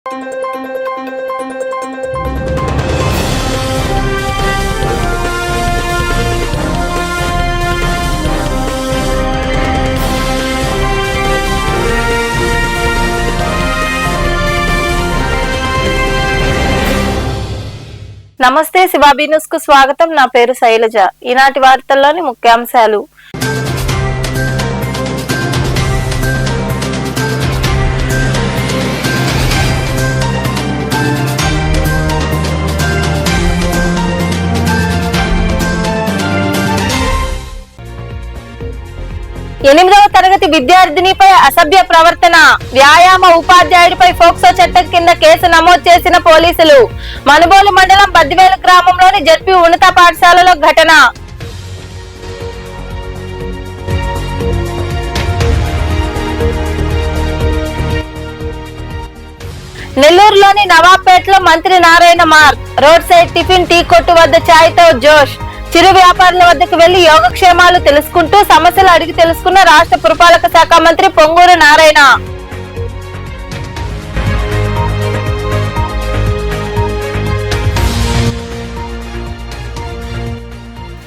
నమస్తే శివాబీ న్యూస్ కు స్వాగతం. నా పేరు శైలజ. ఈనాటి వార్తల్లోని ముఖ్యాంశాలు. ఎనిమిదవ తరగతి విద్యార్థినిపై అసభ్య ప్రవర్తన, వ్యాయామ ఉపాధ్యాయుడిపై ఫోక్సో చట్టం కింద కేసు నమోదు చేసిన పోలీసులు. మనుబోలు మండలం బద్దివేలు గ్రామంలోని జడ్పీ ఉన్నత పాఠశాలలో ఘటన. నెల్లూరులోని నవాబ్పేటలో మంత్రి Narayana mark road side tiffin tea కొట్టు వద్ద ఛాయ్తో జోష్. చిరు వ్యాపారుల వద్దకు వెళ్లి యోగక్షేమాలు తెలుసుకుంటూ సమస్యలు అడిగి తెలుసుకున్న రాష్ట్ర పురపాలక శాఖ మంత్రి పొంగూరు నారాయణ.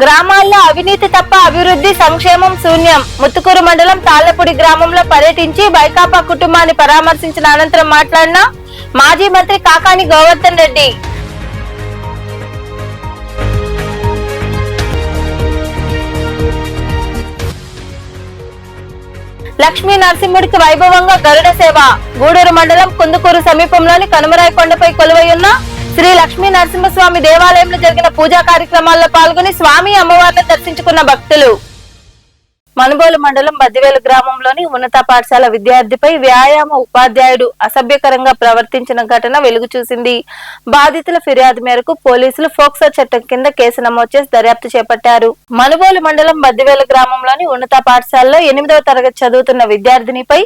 గ్రామాల్లో అవినీతి తప్ప అభివృద్ధి సంక్షేమం శూన్యం. ముత్తుకూరు మండలం తాళ్లపూడి గ్రామంలో పర్యటించి వైకాపా కుటుంబాన్ని పరామర్శించిన అనంతరం మాట్లాడిన మాజీ మంత్రి కాకాని గోవర్ధన్ రెడ్డి. లక్ష్మీ నరసింహుడికి వైభవంగా గరుడ సేవ. గూడూరు మండలం కుందుకూరు సమీపంలోని కనుమరాయి కొండపై కొలువై ఉన్న శ్రీ లక్ష్మీ నరసింహస్వామి దేవాలయంలో జరిగిన పూజా కార్యక్రమాల్లో పాల్గొని స్వామి అమ్మవారిని దర్శించుకున్న భక్తులు. మనుబోలు మండలం బద్దివేలు గ్రామంలోని ఉన్నత పాఠశాల విద్యార్థిపై వ్యాయామ ఉపాధ్యాయుడు అసభ్యకరంగా ప్రవర్తించిన ఘటన వెలుగు చూసింది. బాధితుల ఫిర్యాదు మేరకు పోలీసులు ఫోక్సో చట్టం కింద కేసు నమోదు చేసి దర్యాప్తు చేపట్టారు. మనుబోలు మండలం బద్దివేలు గ్రామంలోని ఉన్నత పాఠశాలలో 8వ తరగతి చదువుతున్న విద్యార్థినిపై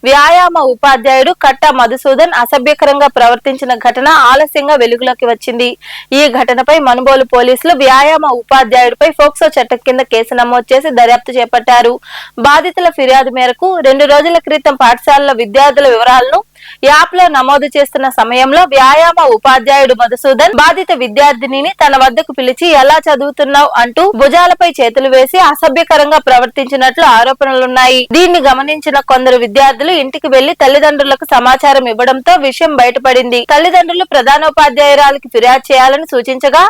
వ్యాయామ ఉపాధ్యాయుడు కట్ట మధుసూదన్ అసభ్యకరంగా ప్రవర్తించిన ఘటన ఆలస్యంగా వెలుగులోకి వచ్చింది. ఈ ఘటనపై మనుబోలు పోలీసులు వ్యాయామ ఉపాధ్యాయుడిపై ఫోక్సో చట్టం కింద కేసు నమోదు చేసి దర్యాప్తు చేపట్టారు. బాధితుల ఫిర్యాదు మేరకు 2 రోజుల క్రితం పాఠశాలలో విద్యార్థుల వివరాలను యాప్ లో నమోదు చేస్తున్న సమయంలో వ్యాయామ ఉపాధ్యాయుడు మధుసూదన్ బాధిత విద్యార్థినిని తన వద్దకు పిలిచి ఎలా చదువుతున్నావు అంటూ భుజాలపై చేతులు వేసి అసభ్యకరంగా ప్రవర్తించినట్లు ఆరోపణలున్నాయి. దీన్ని గమనించిన కొందరు విద్యార్థులు ఇంటికి వెళ్లి తల్లిదండ్రులకు సమాచారం ఇవ్వడంతో విషయం బయటపడింది. తల్లిదండ్రులు ప్రధానోపాధ్యాయురాలికి ఫిర్యాదు చేయాలని సూచించగా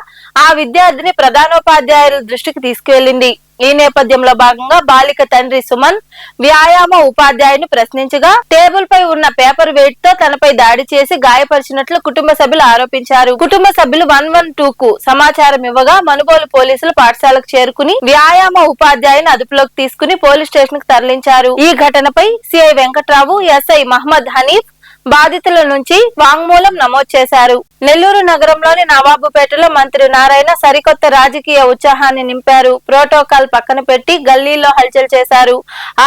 ఆ విద్యార్థిని ప్రధానోపాధ్యాయుల దృష్టికి తీసుకువెళ్లింది. ఈ నేపథ్యంలో భాగంగా బాలిక తండ్రి సుమన్ వ్యాయామ ఉపాధ్యాయుని ప్రశ్నించగా టేబుల్ పై ఉన్న పేపర్ వెయిట్ తో తనపై దాడి చేసి గాయపరిచినట్లు కుటుంబ సభ్యులు ఆరోపించారు. కుటుంబ సభ్యులు 112 కు సమాచారం ఇవ్వగా మనుబోలు పోలీసులు పాఠశాలకు చేరుకుని వ్యాయామ ఉపాధ్యాయుని అదుపులోకి తీసుకుని పోలీస్ స్టేషన్ కు తరలించారు. ఈ ఘటనపై సిఐ వెంకట్రావు, ఎస్ఐ మహమ్మద్ హనీఫ్ బాధితుల నుంచి వాంగ్మూలం నమోదు చేశారు. నెల్లూరు నగరంలోని నవాబుపేటలో మంత్రి నారాయణ సరికొత్త రాజకీయ ఉత్సాహాన్ని నింపారు. ప్రోటోకాల్ పక్కన పెట్టి గల్లీలో హల్చల్ చేశారు.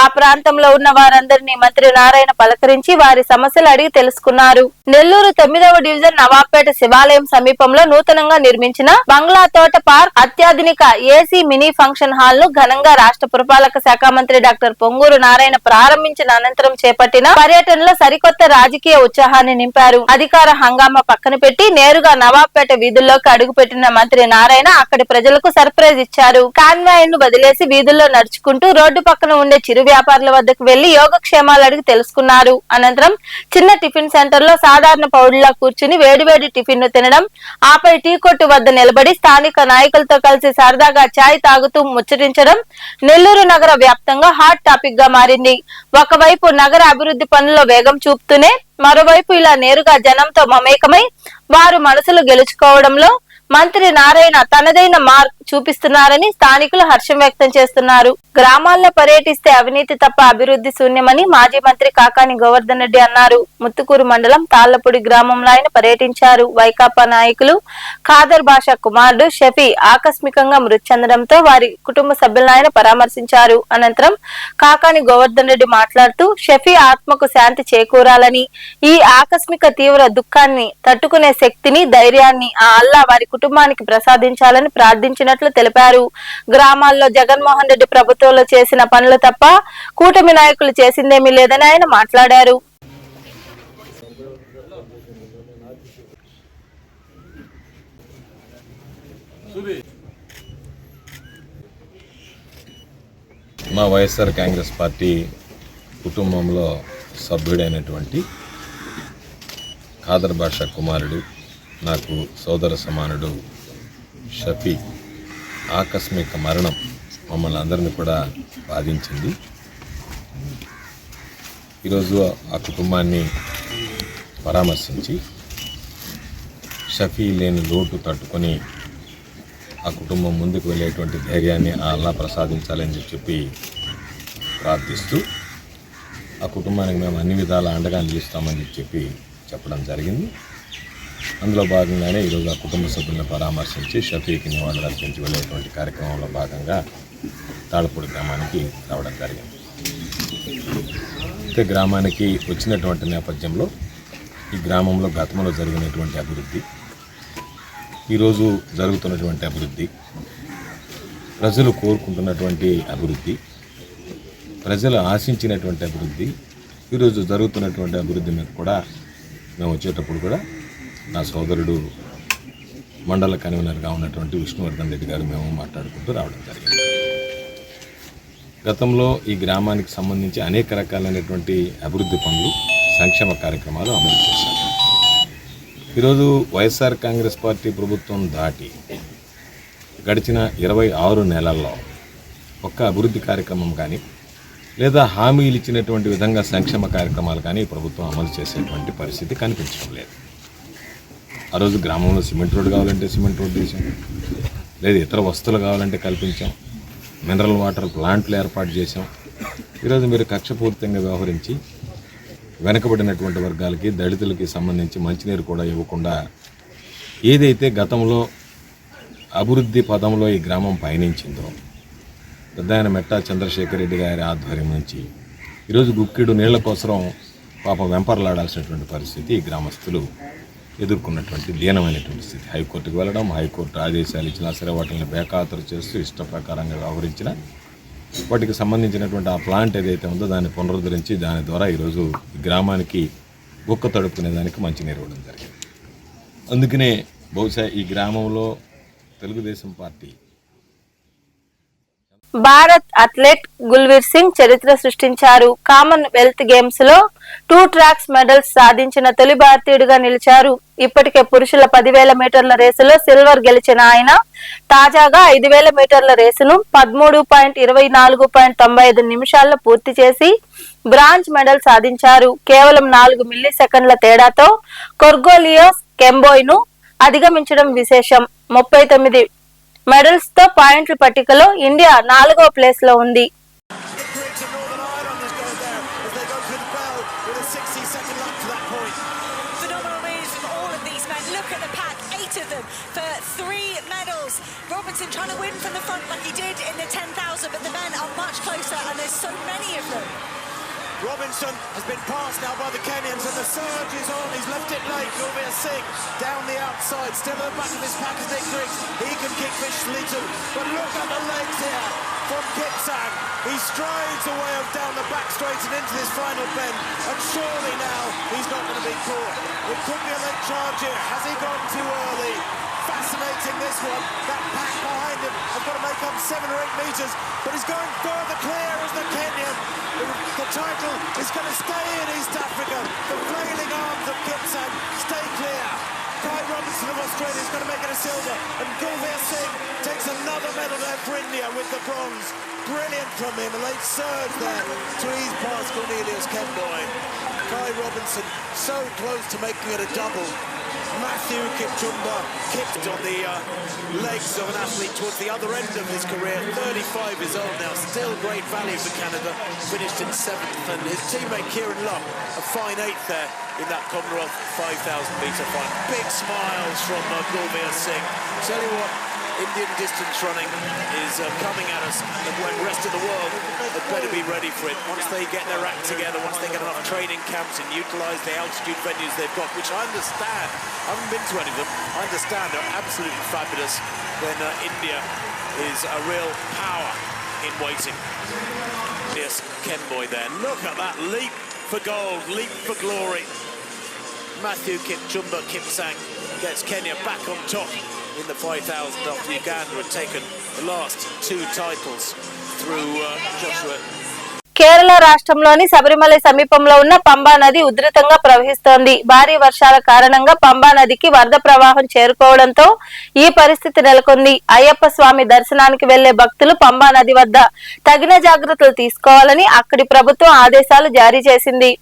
ఆ ప్రాంతంలో ఉన్న వారందరినీ మంత్రి నారాయణ పలకరించి వారి సమస్యలు అడిగి తెలుసుకున్నారు. నెల్లూరు 9వ డివిజన్ నవాబుపేట శివాలయం సమీపంలో నూతనంగా నిర్మించిన బంగ్లా తోట పార్క్ అత్యాధునిక ఏసీ మినీ ఫంక్షన్ హాల్ ను ఘనంగా రాష్ట్ర పురపాలక శాఖ మంత్రి డాక్టర్ పొంగూరు నారాయణ ప్రారంభించిన అనంతరం చేపట్టిన పర్యటనలో సరికొత్త రాజకీయ ఉత్సాహాన్ని నింపారు. అధికార హంగామా పక్కన పెట్టి నేరుగా నవాబ్పేట వీధుల్లోకి అడుగుపెట్టిన మంత్రి నారాయణ అక్కడి ప్రజలకు సర్ప్రైజ్ ఇచ్చారు. కాన్వాయ్ ను వదిలేసి వీధుల్లో నడుచుకుంటూ రోడ్డు పక్కన ఉండే చిరు వ్యాపారుల వద్దకు వెళ్లి యోగక్షేమాలు అడిగి తెలుసుకున్నారు. అనంతరం చిన్న టిఫిన్ సెంటర్ లో సాధారణ పౌరులా కూర్చుని వేడివేడి టిఫిన్ ను తినడం, ఆపై టీ కొట్టు వద్ద నిలబడి స్థానిక నాయకులతో కలిసి సరదాగా ఛాయ్ తాగుతూ ముచ్చటించడం నెల్లూరు నగర వ్యాప్తంగా హాట్ టాపిక్ గా మారింది. ఒకవైపు నగర అభివృద్ధి పనుల్లో వేగం చూపుతూనే మరోవైపు ఇలా నేరుగా జనంతో మమేకమై వారు మనసులు గెలుచుకోవడంలో మంత్రి నారాయణ తనదైన మార్క్ చూపిస్తున్నారని స్థానికులు హర్షం వ్యక్తం చేస్తున్నారు. గ్రామాల్లో పర్యటిస్తే అవినీతి తప్ప అభివృద్ధి శూన్యమని మాజీ మంత్రి కాకాని గోవర్ధన్ రెడ్డి అన్నారు. ముత్తుకూరు మండలం తాళ్లపూడి గ్రామంలో ఆయన పర్యటించారు. వైకాపా నాయకులు ఖాదర్ బాషా కుమారుడు షఫీ ఆకస్మికంగా మృతి చెందడంతో వారి కుటుంబ సభ్యులను ఆయన పరామర్శించారు. అనంతరం కాకాని గోవర్ధన్ రెడ్డి మాట్లాడుతూ షఫీ ఆత్మకు శాంతి చేకూరాలని, ఈ ఆకస్మిక తీవ్ర దుఃఖాన్ని తట్టుకునే శక్తిని, ధైర్యాన్ని ఆ అల్లా వారి కుటుంబానికి ప్రసాదించాలని ప్రార్థించినట్లు తెలిపారు. గ్రామాల్లో జగన్మోహన్ రెడ్డి ప్రభుత్వంలో చేసిన పనులు తప్ప కూటమి నాయకులు చేసిందేమీ లేదని ఆయన మాట్లాడారు. మా వైఎస్ఆర్ కాంగ్రెస్ పార్టీ కుటుంబంలో సభ్యుడైనటువంటి ఖాదర్ బాషా కుమారుడు, నాకు సోదర సమానుడు షఫీ ఆకస్మిక మరణం మమ్మల్ని అందరినీ కూడా బాధించింది. ఈరోజు ఆ కుటుంబాన్ని పరామర్శించి షఫీ లేని లోటు తట్టుకొని ఆ కుటుంబం ముందుకు వెళ్ళేటువంటి ధైర్యాన్ని ఆ అల్లా ప్రసాదించాలని చెప్పి ప్రార్థిస్తూ ఆ కుటుంబానికి మేము అన్ని విధాల అండగా నిలుస్తామని చెప్పడం జరిగింది. అందులో భాగంగానే ఈరోజు ఆ కుటుంబ సభ్యులను పరామర్శించి షఫీకి నివాళులు అర్పించి వెళ్ళేటువంటి కార్యక్రమంలో భాగంగా తాళపూడి గ్రామానికి రావడం జరిగింది. ఇక గ్రామానికి వచ్చినటువంటి నేపథ్యంలో ఈ గ్రామంలో గతంలో జరిగినటువంటి అభివృద్ధి, ఈరోజు జరుగుతున్నటువంటి అభివృద్ధి, ప్రజలు కోరుకుంటున్నటువంటి అభివృద్ధి, ప్రజలు ఆశించినటువంటి అభివృద్ధి, ఈరోజు జరుగుతున్నటువంటి అభివృద్ధి మీద కూడా మేము వచ్చేటప్పుడు కూడా నా సోదరుడు మండల కన్వీనర్గా ఉన్నటువంటి విష్ణువర్ధన్ రెడ్డి గారు మేము మాట్లాడుకుంటూ రావడం జరిగింది. గతంలో ఈ గ్రామానికి సంబంధించి అనేక రకాలైనటువంటి అభివృద్ధి పనులు, సంక్షేమ కార్యక్రమాలు అమలు చేశారు. ఈరోజు వైఎస్ఆర్ కాంగ్రెస్ పార్టీ ప్రభుత్వం దాటి గడిచిన 26 నెలల్లో ఒక్క అభివృద్ధి కార్యక్రమం కానీ లేదా హామీలు ఇచ్చినటువంటి విధంగా సంక్షేమ కార్యక్రమాలు కానీ ప్రభుత్వం అమలు చేసేటువంటి పరిస్థితి కనిపించడం లేదు. ఆ రోజు గ్రామంలో సిమెంట్ రోడ్డు కావాలంటే సిమెంట్ రోడ్డు తీసాం, లేదా ఇతర వస్తువులు కావాలంటే కల్పించాం, మినరల్ వాటర్ ప్లాంట్లు ఏర్పాటు చేశాం. ఈరోజు మీరు కక్షపూరితంగా వ్యవహరించి వెనకబడినటువంటి వర్గాలకి, దళితులకి సంబంధించి మంచినీరు కూడా ఇవ్వకుండా ఏదైతే గతంలో అభివృద్ధి పదంలో ఈ గ్రామం పయనించిందో, పెద్దాయన మెట్టా చంద్రశేఖర్ రెడ్డి గారి ఆధ్వర్యం నుంచి ఈరోజు గుక్కిడు నీళ్ల కోసం పాపం వెంపర్లాడాల్సినటువంటి పరిస్థితి ఈ గ్రామస్తులు ఎదుర్కొన్నటువంటి దీనమైనటువంటి స్థితి. హైకోర్టుకు వెళ్ళడం, హైకోర్టు ఆదేశాలు ఇచ్చినా సరే వాటిని బేఖాతరు చేస్తూ ఇష్ట ప్రకారంగా వ్యవహరించిన వాటికి సంబంధించినటువంటి ఆ ప్లాంట్ ఏదైతే ఉందో దాన్ని పునరుద్ధరించి దాని ద్వారా ఈరోజు ఈ గ్రామానికి గుక్క తడుపుకునేదానికి మంచినీరు ఇవ్వడం జరిగింది. అందుకనే బహుశా ఈ గ్రామంలో తెలుగుదేశం పార్టీ భారత్ అథ్లెట్ గుల్వీర్ సింగ్ చరిత్ర సృష్టించారు. కామన్వెల్త్ గేమ్స్ లో 2 ట్రాక్స్ మెడల్స్ సాధించిన తొలి భారతీయుడిగా నిలిచారు. ఇప్పటికే పురుషుల 10,000 మీటర్ల రేసులో సిల్వర్ గెలిచిన ఆయన తాజాగా 5,000 మీటర్ల రేసును 13.24.95 నిమిషాల్లో పూర్తి చేసి బ్రాంజ్ మెడల్ సాధించారు. కేవలం 4 మిల్లీ సెకండ్ల తేడాతో కొర్గోలియోస్ కెంబోయ్ ను అధిగమించడం విశేషం. 39 మెడల్స్ తో పాయింట్ల పట్టికలో ఇండియా 4వ ప్లేస్ లో ఉంది. Robinson trying to win from the front like he did in the 10,000, but the men are much closer and there's so many of them. Robinson has been passed now by the Kenyans and the surge is on. He's left it late. Gulveer Singh down the outside, still at the back of his pack as Nick Griggs. He can kick Fishley too, but look at the legs here from Kipsang. He strides away down the back straight and into this final bend, and surely now he's not going to be caught. It could be a late charge here. Has he gone too early? Fascinating this one. That pack behind him has got to make up 7 or 8 metres, but he's going further clear as the Kenyan. The title is going to stay in East Africa. The flailing arms of Kipsang stay clear. Kai Robinson of Australia is going to make it a silver, and Gulveer Singh takes another medal there for India with the bronze. Brilliant from him, a late surge there to ease past Cornelius Kemboi. Kai Robinson so close to making it a double. Matthew Kipchumba kicked on the legs of an athlete towards the other end of his career. 35 years old now, still great value for Canada. Finished in 7th, and his teammate Kieran Luck a fine 8th there in that Commonwealth 5,000 metre final. Big smiles from Gulveer Singh. Tell you what, Indian distance running is coming at us, and when the rest of the world had better be ready for it. Once they get their act together, once they get enough training camps and utilise the altitude venues they've got, which I understand, I haven't been to any of them, I understand they're absolutely fabulous, then India is a real power in waiting. Yes, Kemboi there. Look at that leap for gold, leap for glory. Matthew Kipchumba Kipsang gets Kenya back on top in the 5,000 after Uganda had taken the last 2 titles through Joshua. Kerala రాష్ట్రంలోని శబరిమల సమీపంలో ఉన్న పంబా నది ఉధృతంగా ప్రవహిస్తోంది. భారీ వర్షాల కారణంగా పంబా నదికి వరద ప్రవాహం చేరుకోవడంతో ఈ పరిస్థితి నెలకొంది. అయ్యప్ప స్వామి దర్శనానికి వెళ్లే భక్తులు పంబా నది వద్ద తగిన జాగ్రత్తలు తీసుకోవాలని అక్కడి ప్రభుత్వం ఆదేశాలు జారీ చేసింది.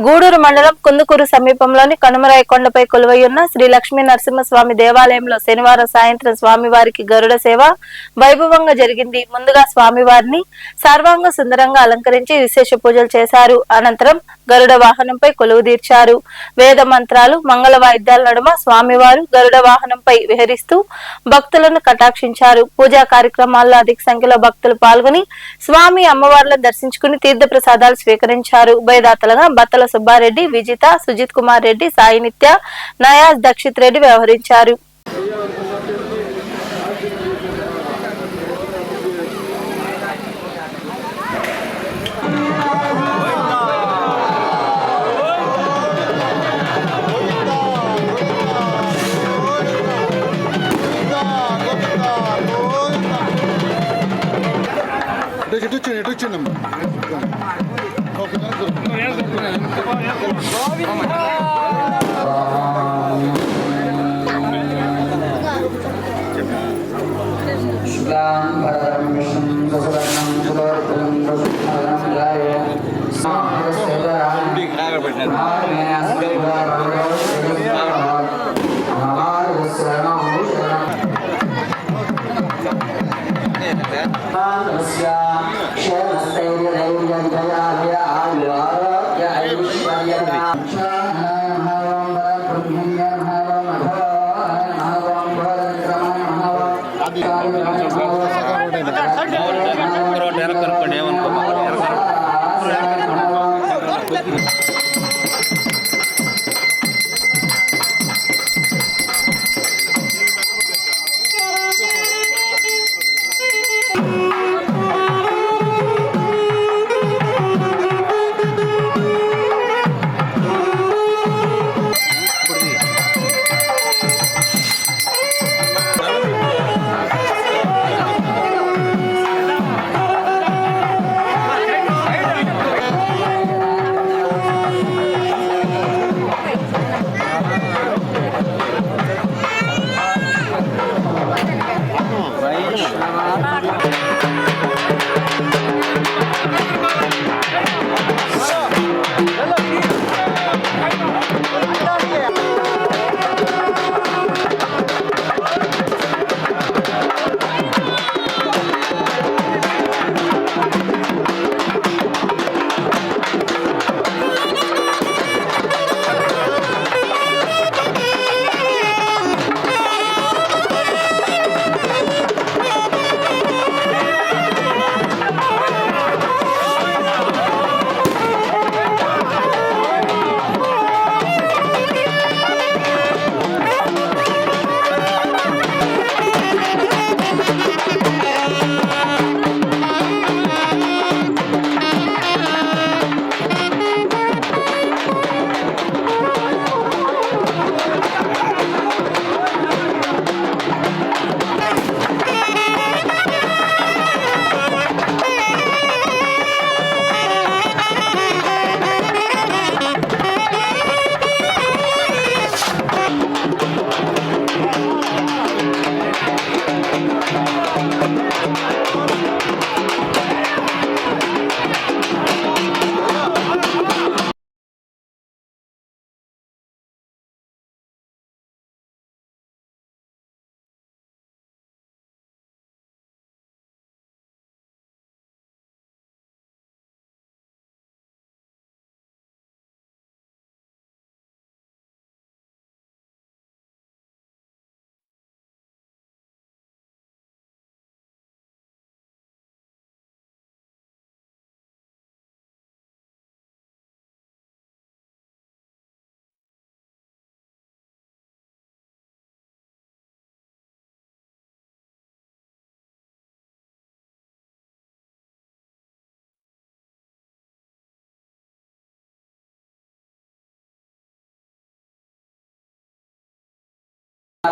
గూడూరు మండలం కుందుకూరు సమీపంలోని కనుమరాయి కొండపై కొలువైయున్న శ్రీ లక్ష్మీ నరసింహస్వామి దేవాలయంలో శనివారం సాయంత్రం స్వామివారికి గరుడ సేవ వైభవంగా జరిగింది. ముందుగా స్వామివారిని సర్వాంగ సుందరంగా అలంకరించి విశేష పూజలు చేశారు. అనంతరం గరుడ వాహనంపై కొలువు తీర్చారు. వేద మంత్రాలు, మంగళ వాయిద్యాల నడుమ స్వామివారు గరుడ వాహనంపై విహరిస్తూ భక్తులను కటాక్షించారు. పూజా కార్యక్రమాల్లో అధిక సంఖ్యలో భక్తులు పాల్గొని స్వామి అమ్మవార్లను దర్శించుకుని తీర్థ ప్రసాదాలు స్వీకరించారు. ఉభయదాతలుగా బత్తల సుబ్బారెడ్డి, విజిత, సుజిత్ కుమార్ రెడ్డి, సాయి నిత్య, నయాజ్, దక్షిత్ రెడ్డి వ్యవహరించారు.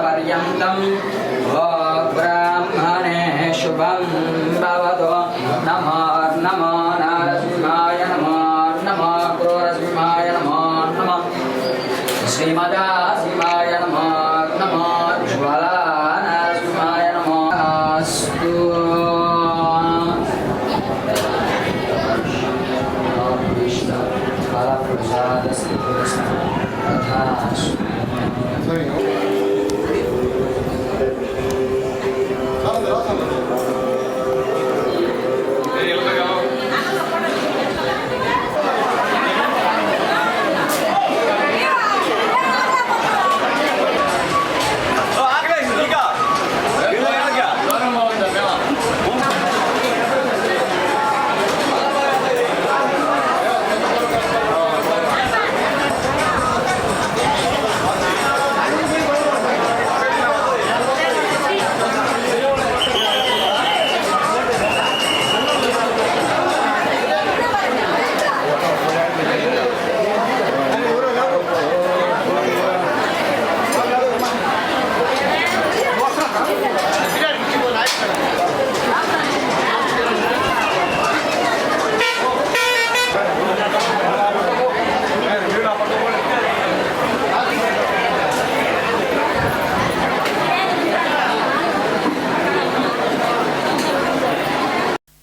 पर्यन्तं ब्राह्मणे शुभं भवतु। नमो नमो नरसिंहाय नमो नमो क्रूरसिंहाय नमो नमः श्रीमदासिंहाय नमो नमो ज्वलानरसिंहाय नमो अस्तु।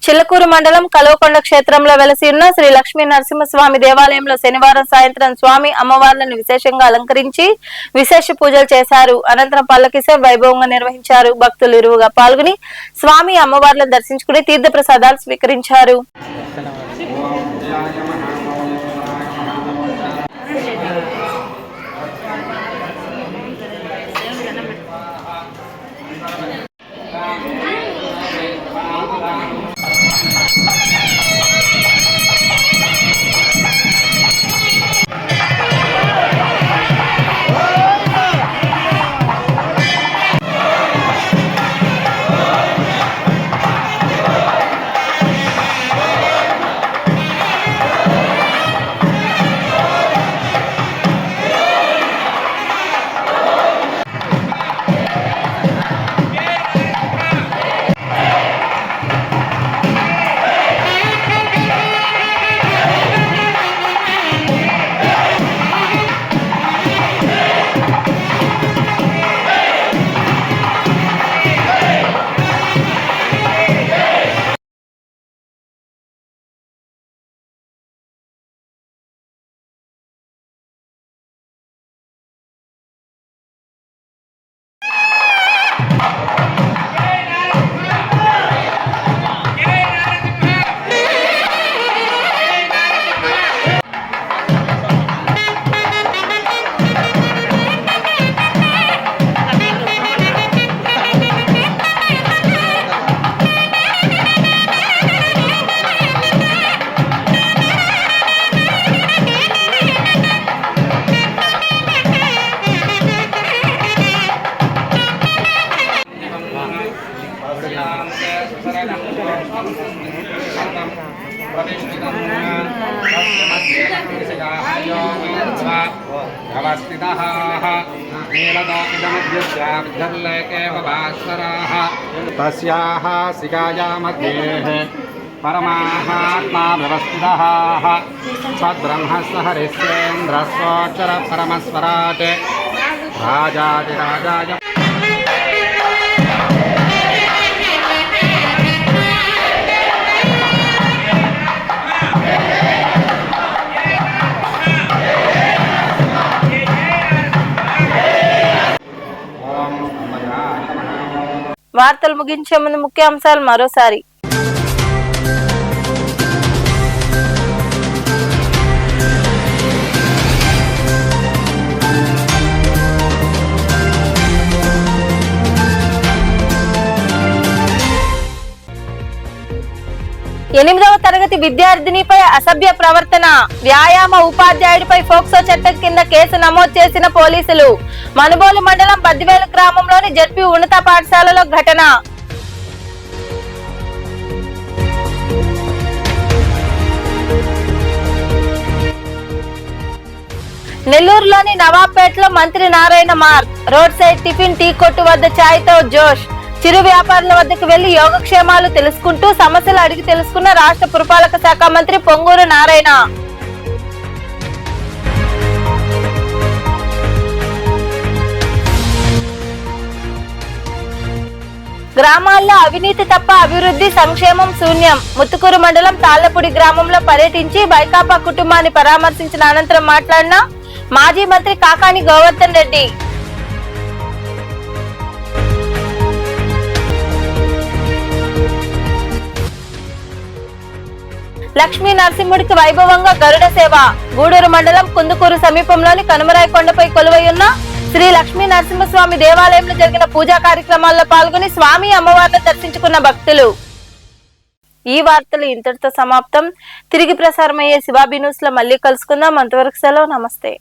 చిల్లకూరు మండలం కలవకొండ క్షేత్రంలో వెలసి ఉన్న శ్రీ లక్ష్మీ నరసింహస్వామి దేవాలయంలో శనివారం సాయంత్రం స్వామి అమ్మవార్లను విశేషంగా అలంకరించి విశేష పూజలు చేశారు. అనంతరం పల్లకి సేవ వైభవంగా నిర్వహించారు. భక్తులు ఇరువుగా పాల్గొని స్వామి అమ్మవార్లను దర్శించుకుని తీర్థ ప్రసాదాలు స్వీకరించారు. तस्याः सिकाया मध्ये परमात्मा व्यवस्थितः सद्ब्रह्मस्वहरिश्चेन्द्रस्वोच्चर परमस्वराट् राजाधिराजाय వార్తలు ముగించే ముందు ముఖ్యాంశాలు మరోసారి. ఎనిమిదవ తరగతి విద్యార్థినిపై అసభ్య ప్రవర్తన, వ్యాయామ ఉపాధ్యాయుడిపై ఫోక్సో చట్టం కింద కేసు నమోదు చేసిన పోలీసులు. మనుబోలు మండలం బద్దివేలు గ్రామంలోని జడ్పీ ఉన్నత పాఠశాలలో ఘటన. నెల్లూరులోని నవాబ్పేటలో మంత్రి Narayana mark road side tiffin tea కొట్టు వద్ద ఛాయ్తో జోష్. చిరు వ్యాపారుల వద్దకు వెళ్లి యోగక్షేమాలు తెలుసుకుంటూ సమస్యలు అడిగి తెలుసుకున్న రాష్ట్ర పురపాలక శాఖ మంత్రి పొంగూరు నారాయణ. గ్రామాల్లో అవినీతి తప్ప అభివృద్ధి సంక్షేమం శూన్యం. ముత్తుకూరు మండలం తాళ్లపూడి గ్రామంలో పర్యటించి వైకాపా కుటుంబాన్ని పరామర్శించిన అనంతరం మాట్లాడిన మాజీ మంత్రి కాకాని గోవర్ధన్ రెడ్డి. లక్ష్మీ నరసింహుడికి వైభవంగా గరుడ సేవ. గూడూరు మండలం కుందుకూరు సమీపంలోని కనుమరాయి కొండపై కొలువై ఉన్న శ్రీ లక్ష్మీ నరసింహస్వామి దేవాలయంలో జరిగిన పూజా కార్యక్రమాల్లో పాల్గొని స్వామి అమ్మవారిని దర్శించుకున్న భక్తులు. ఈ వార్తలు ఇంతటితో సమాప్తం. తిరిగి ప్రసారమయ్యే శివాబి న్యూస్ లో మళ్ళీ కలుసుకుందాం. అంతవరకు సెలవు. నమస్తే.